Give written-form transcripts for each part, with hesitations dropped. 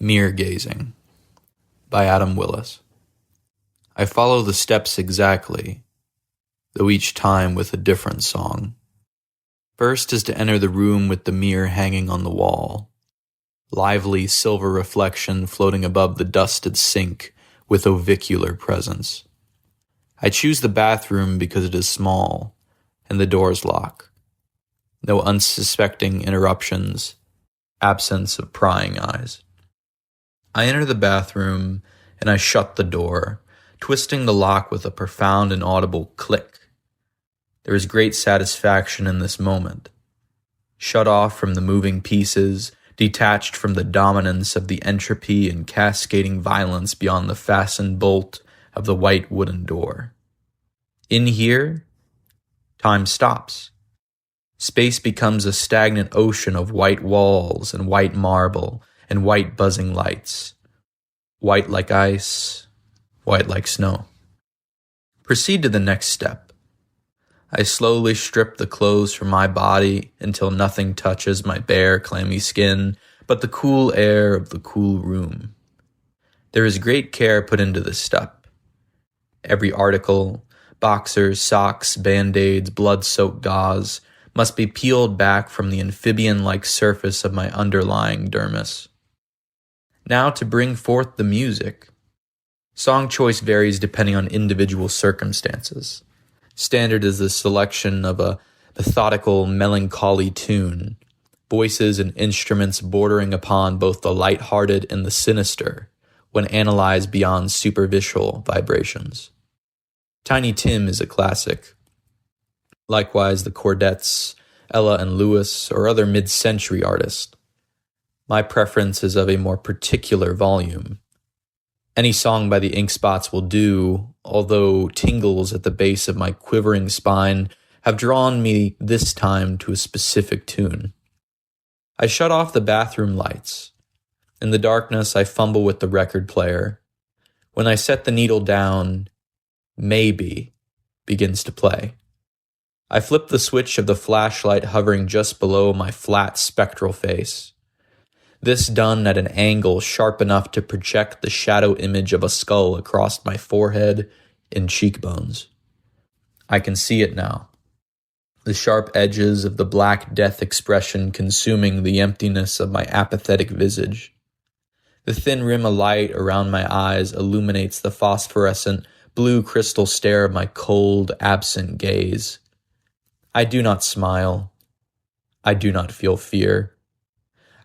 Mirror Gazing by Adam Willis. I follow the steps exactly, though each time with a different song. First is to enter the room with the mirror hanging on the wall, lively silver reflection floating above the dusted sink with ovicular presence. I choose the bathroom because it is small, and the doors lock. No unsuspecting interruptions, absence of prying eyes. I enter the bathroom, and I shut the door, twisting the lock with a profound and audible click. There is great satisfaction in this moment. Shut off from the moving pieces, detached from the dominance of the entropy and cascading violence beyond the fastened bolt of the white wooden door. In here, time stops. Space becomes a stagnant ocean of white walls and white marble and white buzzing lights. White like ice, white like snow. Proceed to the next step. I slowly strip the clothes from my body until nothing touches my bare, clammy skin but the cool air of the cool room. There is great care put into this step. Every article, boxers, socks, band-aids, blood-soaked gauze, must be peeled back from the amphibian-like surface of my underlying dermis. Now to bring forth the music. Song choice varies depending on individual circumstances. Standard is the selection of a methodical, melancholy tune, voices and instruments bordering upon both the light-hearted and the sinister when analyzed beyond superficial vibrations. Tiny Tim is a classic. Likewise, the Chordettes, Ella and Lewis, or other mid-century artists. My preference is of a more particular volume. Any song by the Ink Spots will do, although tingles at the base of my quivering spine have drawn me this time to a specific tune. I shut off the bathroom lights. In the darkness, I fumble with the record player. When I set the needle down, Maybe begins to play. I flip the switch of the flashlight hovering just below my flat spectral face. This done at an angle sharp enough to project the shadow image of a skull across my forehead and cheekbones. I can see it now. The sharp edges of the black death expression consuming the emptiness of my apathetic visage. The thin rim of light around my eyes illuminates the phosphorescent blue crystal stare of my cold, absent gaze. I do not smile. I do not feel fear.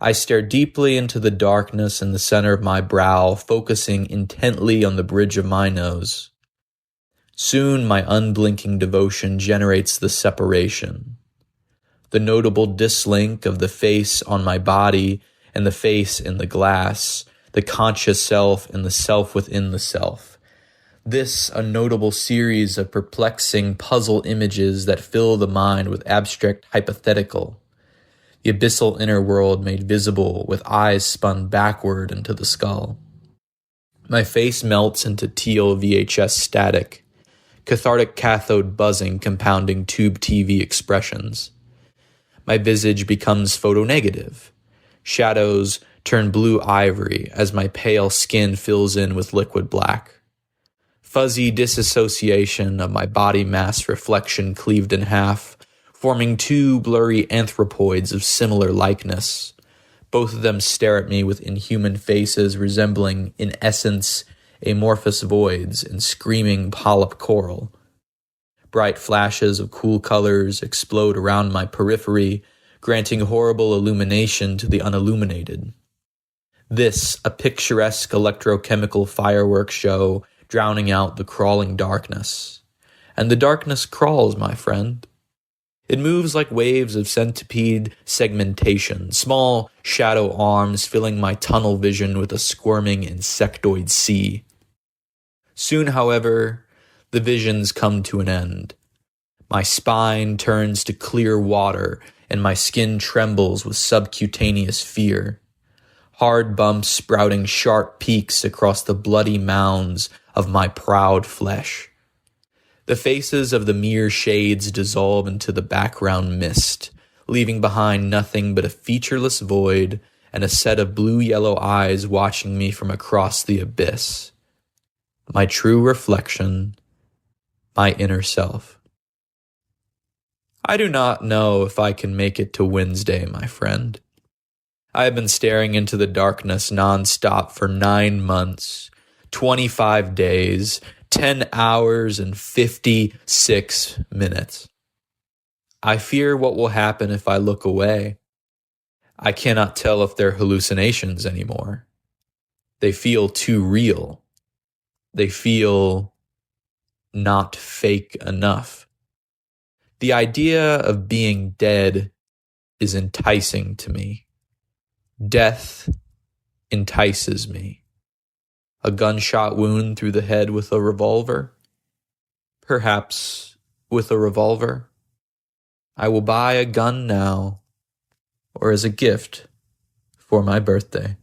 I stare deeply into the darkness in the center of my brow, focusing intently on the bridge of my nose. Soon my unblinking devotion generates the separation. The notable dislink of the face on my body and the face in the glass, the conscious self and the self within the self. This a notable series of perplexing puzzle images that fill the mind with abstract hypothetical. The abyssal inner world made visible with eyes spun backward into the skull. My face melts into teal VHS static, cathartic cathode buzzing compounding tube TV expressions. My visage becomes photonegative. Shadows turn blue ivory as my pale skin fills in with liquid black. Fuzzy disassociation of my body mass reflection cleaved in half, forming two blurry anthropoids of similar likeness. Both of them stare at me with inhuman faces resembling, in essence, amorphous voids and screaming polyp coral. Bright flashes of cool colors explode around my periphery, granting horrible illumination to the unilluminated. This, a picturesque electrochemical fireworks show, drowning out the crawling darkness. And the darkness crawls, my friend. It moves like waves of centipede segmentation, small shadow arms filling my tunnel vision with a squirming insectoid sea. Soon, however, the visions come to an end. My spine turns to clear water, and my skin trembles with subcutaneous fear. Hard bumps sprouting sharp peaks across the bloody mounds of my proud flesh. The faces of the mere shades dissolve into the background mist, leaving behind nothing but a featureless void and a set of blue-yellow eyes watching me from across the abyss. My true reflection, my inner self. I do not know if I can make it to Wednesday, my friend. I have been staring into the darkness nonstop for 9 months, 25 days, 10 hours, and 56 minutes. I fear what will happen if I look away. I cannot tell if they're hallucinations anymore. They feel too real. They feel not fake enough. The idea of being dead is enticing to me. Death entices me. A gunshot wound through the head with a revolver? Perhaps with a revolver. I will buy a gun now, or as a gift for my birthday.